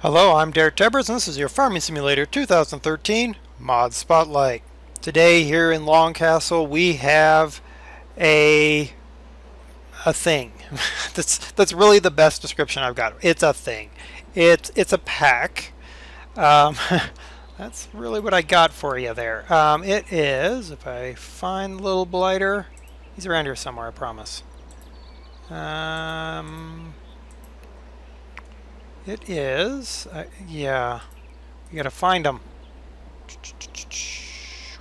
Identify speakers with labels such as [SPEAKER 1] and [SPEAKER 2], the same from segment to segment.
[SPEAKER 1] Hello, I'm DerTebbers, and this is your Farming Simulator 2013 Mod Spotlight. Today here in Longcastle we have a thing. that's really the best description I've got. It's a thing. It's a pack. That's really what I got for you there. It is, if I find the little blighter, he's around here somewhere, I promise. It is, yeah, you gotta find them.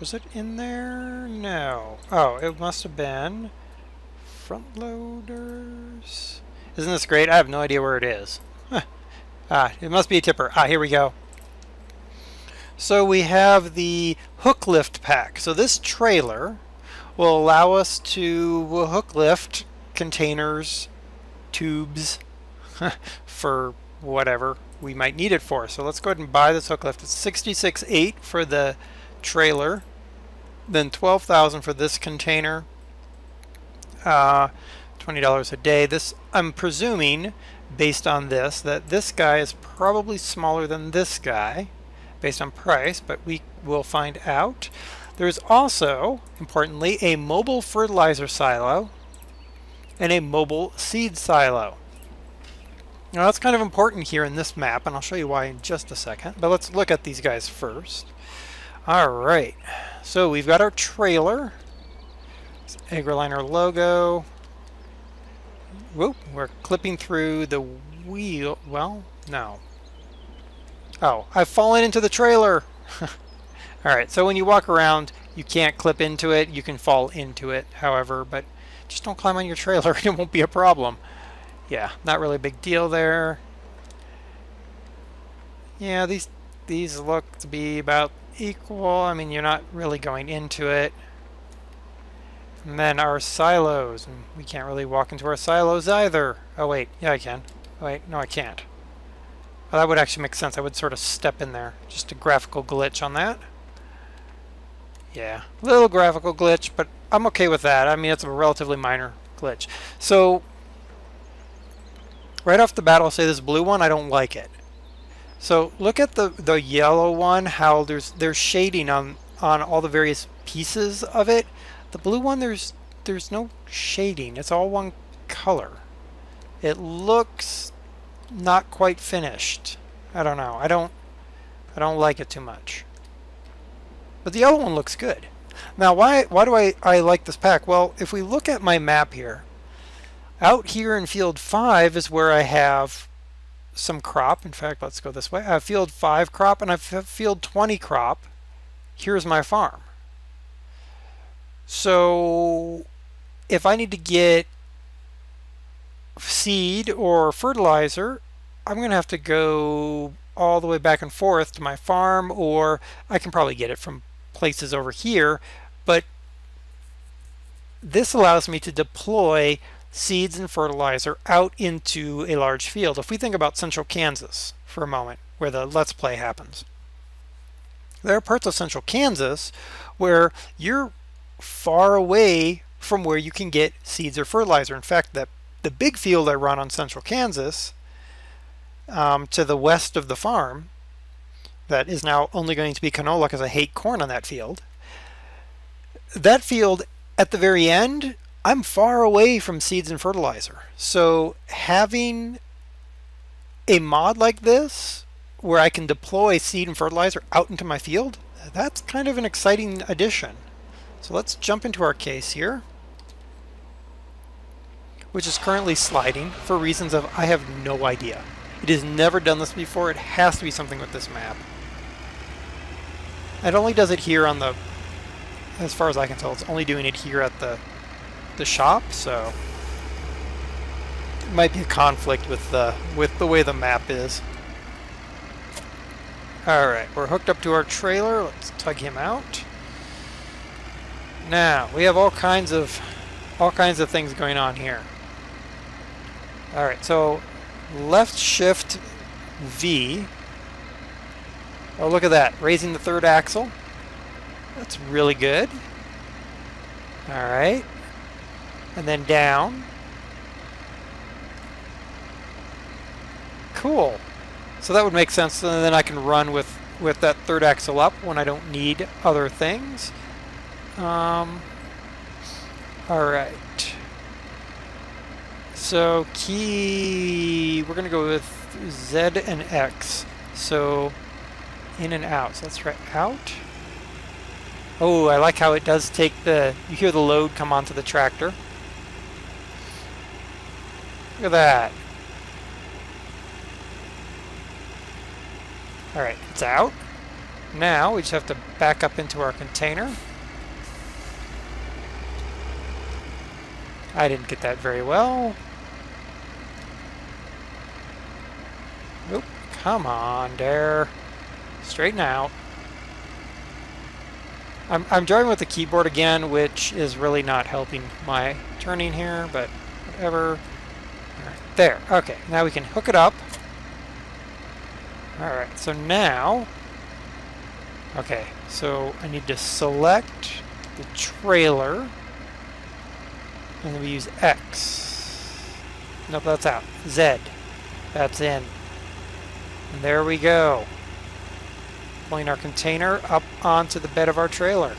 [SPEAKER 1] Was it in there? No. Oh, it must have been front loaders. Isn't this great? I have no idea where it is. It must be a tipper. Here we go. So we have the Hooklift pack. So this trailer will allow us to hook lift containers, tubes, for whatever we might need it for. So let's go ahead and buy this hook lift. It's $66,800 for the trailer, then $12,000 for this container, $20 a day. This, I'm presuming, based on this, that this guy is probably smaller than this guy, based on price, but we will find out. There's also, importantly, a mobile fertilizer silo and a mobile seed silo. Now that's kind of important here in this map, and I'll show you why in just a second. But let's look at these guys first. Alright, so we've got our trailer. It's AgriLiner logo. Whoop, we're clipping through the wheel. Well, no. Oh, I've fallen into the trailer! Alright, so when you walk around, you can't clip into it. You can fall into it, however, but just don't climb on your trailer. It won't be a problem. Yeah, not really a big deal there. Yeah, these look to be about equal. I mean, you're not really going into it. And then our silos. And we can't really walk into our silos either. Oh, wait. Yeah, I can. Oh, wait. No, I can't. Well, that would actually make sense. I would sort of step in there. Just a graphical glitch on that. Yeah, little graphical glitch, but I'm okay with that. I mean, it's a relatively minor glitch. So right off the bat, I'll say this blue one, I don't like it. So look at the yellow one, how there's shading on all the various pieces of it. The blue one, there's no shading. It's all one color. It looks not quite finished. I don't know. I don't like it too much. But the yellow one looks good. Now, why do I like this pack? Well, if we look at my map here, out here in field 5 is where I have some crop. In fact, let's go this way. I have field 5 crop and I have field 20 crop. Here's my farm. So if I need to get seed or fertilizer, I'm going to have to go all the way back and forth to my farm, or I can probably get it from places over here. But this allows me to deploy seeds and fertilizer out into a large field. If we think about central Kansas for a moment, where the Let's Play happens, there are parts of central Kansas where you're far away from where you can get seeds or fertilizer. In fact, the big field I run on central Kansas, to the west of the farm, that is now only going to be canola because I hate corn on that field. That field at the very end, I'm far away from seeds and fertilizer. So having a mod like this where I can deploy seed and fertilizer out into my field, that's kind of an exciting addition. So let's jump into our case here, which is currently sliding for reasons of I have no idea. It has never done this before. It has to be something with this map. It only does it here on the, as far as I can tell, it's only doing it here at the shop, so it might be a conflict with the way the map is. Alright, we're hooked up to our trailer. Let's tug him out. Now, we have all kinds of things going on here. Alright, so left shift V. Oh, look at that, raising the third axle. That's really good. Alright. And then down. Cool. So that would make sense, and then I can run with that third axle up when I don't need other things. Alright. So key, we're going to go with Z and X. So in and out. So let's try out. Oh, I like how it does take the, you hear the load come onto the tractor. Look at that. Alright, it's out. Now we just have to back up into our container. I didn't get that very well. Oop, come on, Der. Straighten out. I'm driving with the keyboard again, which is really not helping my turning here, but whatever. Alright, there. Okay, now we can hook it up. Alright, so now, okay, so I need to select the trailer, and then we use X. Nope, that's out. Z. That's in. And there we go. Pulling our container up onto the bed of our trailer.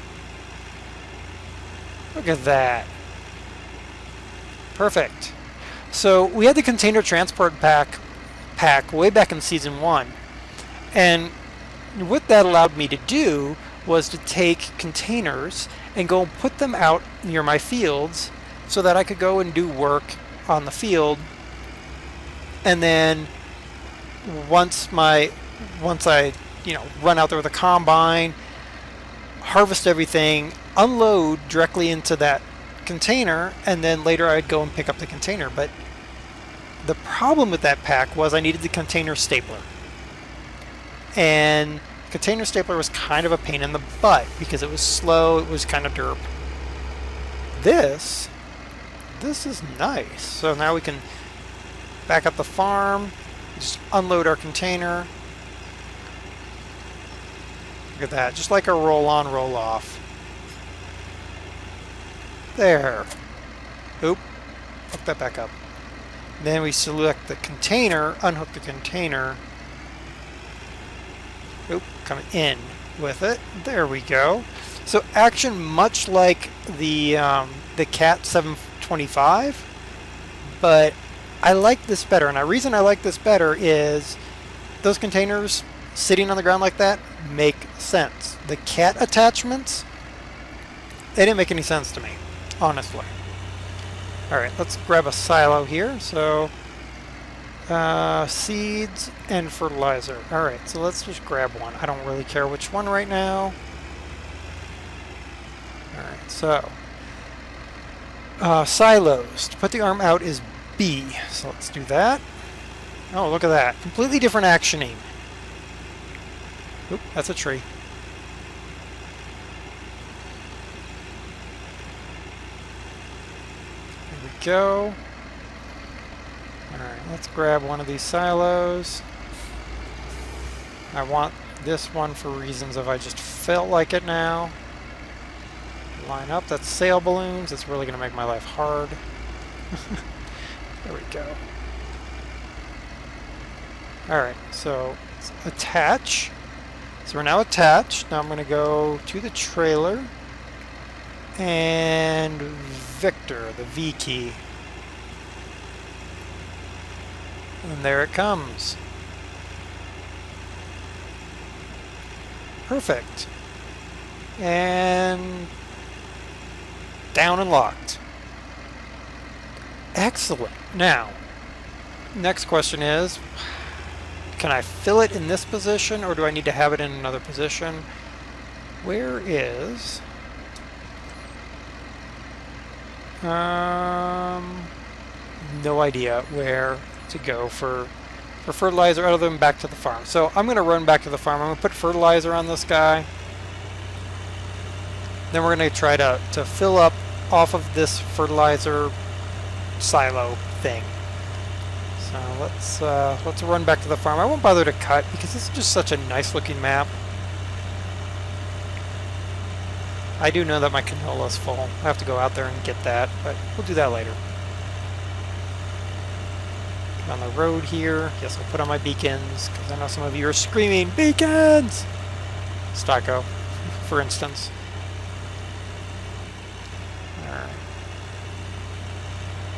[SPEAKER 1] Look at that. Perfect. So we had the container transport pack way back in Season 1. And what that allowed me to do was to take containers and go put them out near my fields so that I could go and do work on the field. And then once I run out there with a combine, harvest everything, unload directly into that container, and then later I'd go and pick up the container. But the problem with that pack was I needed the container stapler. And container stapler was kind of a pain in the butt because it was slow, it was kind of derp. This is nice. So now we can back up the farm, just unload our container. Look at that, just like a roll-on, roll-off. There. Oop, hook that back up. Then we select the container, unhook the container. Oop, come in with it. There we go. So action much like the Cat 725, but I like this better. And the reason I like this better is those containers sitting on the ground like that make sense. The Cat attachments, they didn't make any sense to me, honestly. Alright, let's grab a silo here. So seeds and fertilizer. Alright, so let's just grab one. I don't really care which one right now. Alright, so silos. To put the arm out is B. So let's do that. Oh, look at that. Completely different actioning. Oop, that's a tree. There we go. Alright, let's grab one of these silos. I want this one for reasons of I just felt like it now. Line up, that's sail balloons. It's really going to make my life hard. There we go. Alright, so let's attach. So we're now attached. Now I'm going to go to the trailer and Victor, the V key. And there it comes. Perfect. And down and locked. Excellent. Now, next question is, can I fill it in this position, or do I need to have it in another position? Where is... no idea where to go for fertilizer other than back to the farm. So I'm going to run back to the farm. I'm going to put fertilizer on this guy. Then we're going to try to fill up off of this fertilizer silo thing. So let's run back to the farm. I won't bother to cut because this is just such a nice looking map. I do know that my canola is full. I have to go out there and get that, but we'll do that later. On the road here. Yes, I'll put on my beacons, because I know some of you are screaming, beacons! Stocko, for instance. Alright.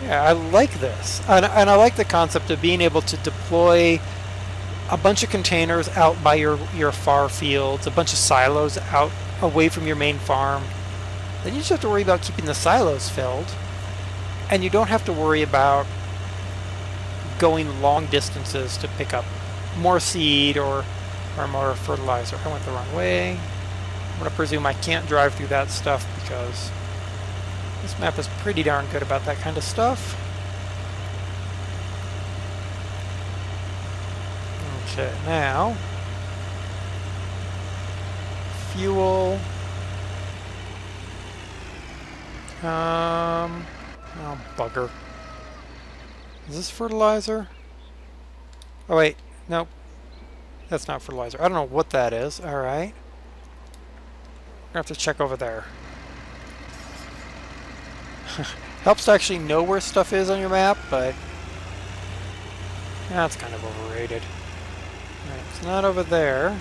[SPEAKER 1] Yeah, I like this. And I like the concept of being able to deploy a bunch of containers out by your far fields, a bunch of silos out away from your main farm. Then you just have to worry about keeping the silos filled. And you don't have to worry about going long distances to pick up more seed or more fertilizer. I went the wrong way. I'm going to presume I can't drive through that stuff because this map is pretty darn good about that kind of stuff. Okay, now fuel. Oh, bugger. Is this fertilizer? Oh, wait. Nope. That's not fertilizer. I don't know what that is. Alright. I'm going to have to check over there. Helps to actually know where stuff is on your map, but that's kind of overrated. Alright, it's not over there.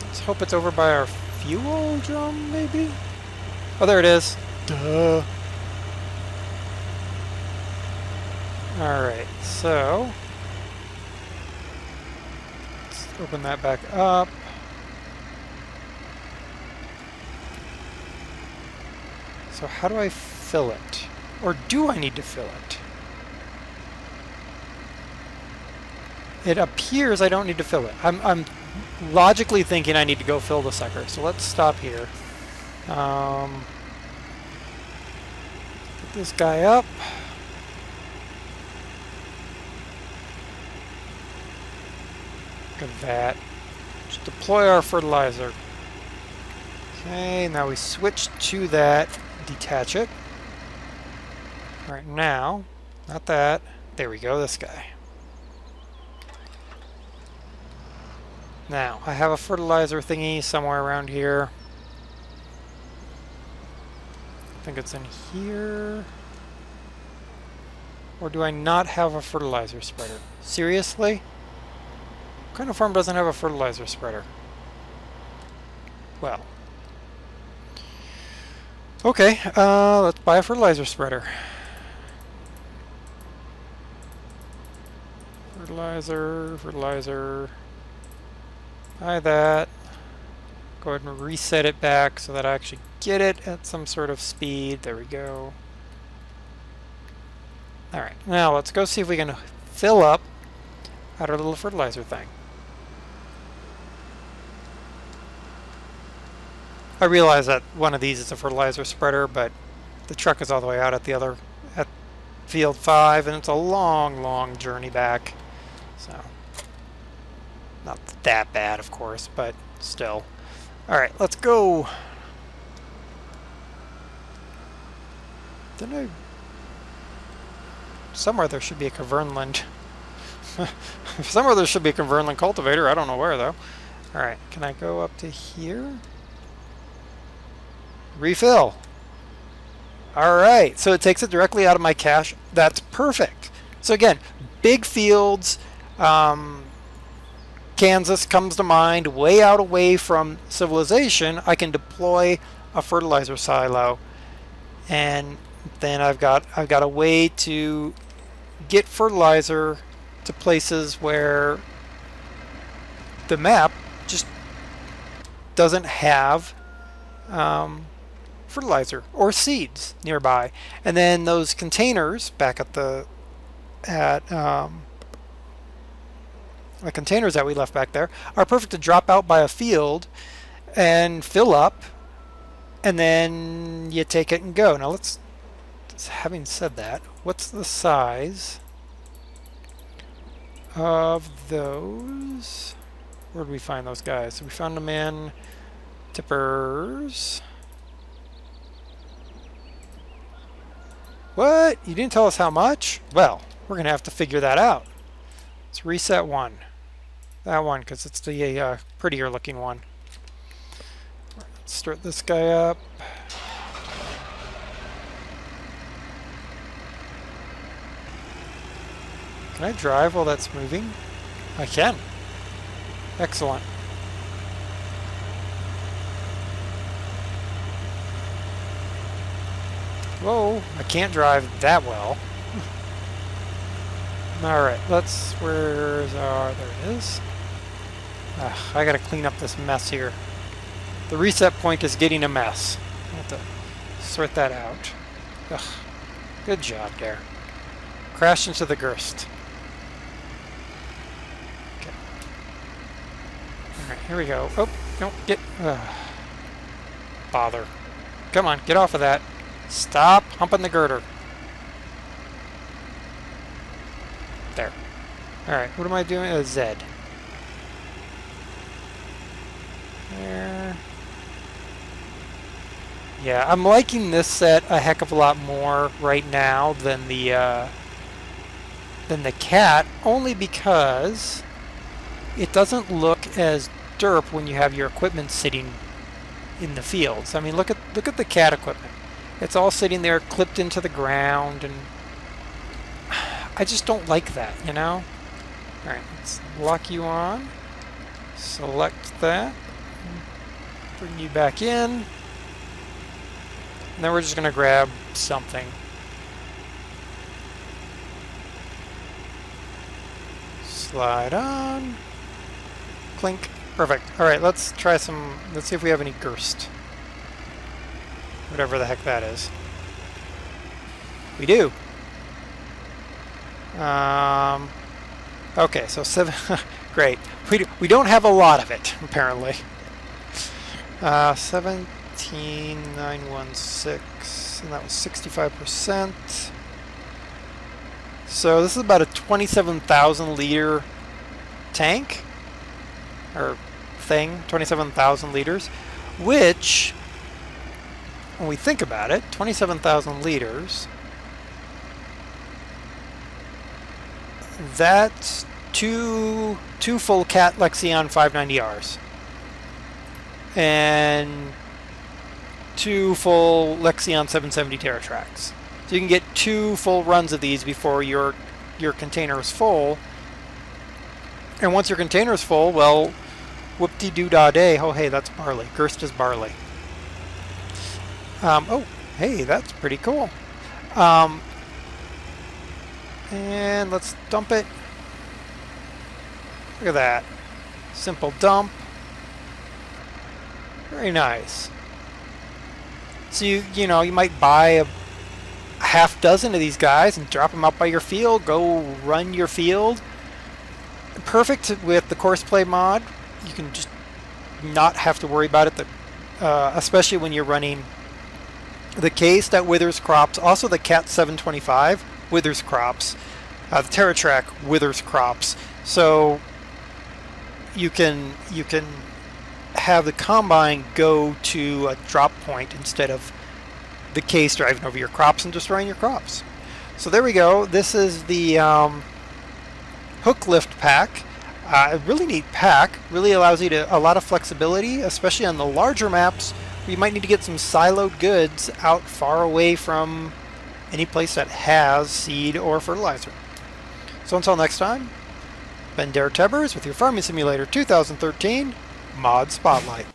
[SPEAKER 1] Let's hope it's over by our fuel drum, maybe? Oh, there it is. Duh. Alright, so let's open that back up. So how do I fill it? Or do I need to fill it? It appears I don't need to fill it. I'm logically thinking I need to go fill the sucker. So let's stop here. Put this guy up. Look at that. Just deploy our fertilizer. Okay, now we switch to that. Detach it. Alright, now, not that. There we go, this guy. Now, I have a fertilizer thingy somewhere around here. I think it's in here. Or do I not have a fertilizer spreader? Seriously? What kind of farm doesn't have a fertilizer spreader? Well. Okay, let's buy a fertilizer spreader. Fertilizer. Buy that. Go ahead and reset it back so that I actually get it at some sort of speed. There we go. Alright, now let's go see if we can fill up our little fertilizer thing. I realize that one of these is a fertilizer spreader, but the truck is all the way out at the other, at field 5, and it's a long, long journey back. So, not that bad, of course, but still. Alright, let's go. Somewhere there should be a Kavernland. Somewhere there should be a Kavernland cultivator. I don't know where, though. Alright, can I go up to here? Refill. Alright, so it takes it directly out of my cache. That's perfect. So again, big fields. Kansas comes to mind, way out away from civilization. I can deploy a fertilizer silo, and then I've got a way to get fertilizer to places where the map just doesn't have fertilizer or seeds nearby. And then those containers back at the containers that we left back there are perfect to drop out by a field and fill up, and then you take it and go. Now let's, having said that, what's the size of those? Where did we find those guys? So we found them in DerTebbers. What? You didn't tell us how much? Well, we're going to have to figure that out. Let's reset one. That one, because it's the prettier looking one. Let's start this guy up. Can I drive while that's moving? I can. Excellent. Whoa, I can't drive that well. Alright, where's our, there it is. I gotta clean up this mess here. The reset point is getting a mess. I have to sort that out. Ugh. Good job there. Crash into the Gerst. Okay. Alright, here we go. Oh, no, get... bother. Come on, get off of that. Stop humping the girder. There. Alright, what am I doing? A Z. There. Yeah, I'm liking this set a heck of a lot more right now than the cat, only because it doesn't look as derp when you have your equipment sitting in the fields. I mean, look at the cat equipment. It's all sitting there clipped into the ground, and I just don't like that, you know? Alright, let's lock you on. Select that. Bring you back in. And then we're just going to grab something. Slide on. Clink. Perfect. Alright, let's try some... Let's see if we have any Gerst. Whatever the heck that is. We do. Okay, so 7... Great. We don't have a lot of it, apparently. 17,916, and that was 65%. So this is about a 27,000 liter tank, or thing, 27,000 liters, which, when we think about it, 27,000 liters, that's two full Cat Lexion 590Rs. And 2 full Lexion 770 TerraTracks. So you can get 2 full runs of these before your container is full. And once your container is full, well, whoop-de-doo-dah-day. Oh, hey, that's barley. Gerst is barley. Oh, hey, that's pretty cool. And let's dump it. Look at that. Simple dump. Very nice. So you know, you might buy a half dozen of these guys and drop them out by your field. Go run your field. Perfect with the Courseplay mod. You can just not have to worry about it. Especially when you're running the case that withers crops. Also the Cat 725 withers crops. The TerraTrack withers crops. So you can have the combine go to a drop point instead of the case driving over your crops and destroying your crops. So there we go. This is the Hooklift pack. A really neat pack. Really allows you a lot of flexibility, especially on the larger maps where you might need to get some siloed goods out far away from any place that has seed or fertilizer. So until next time, been DerTebbers with your Farming Simulator 2013 Mod Spotlight.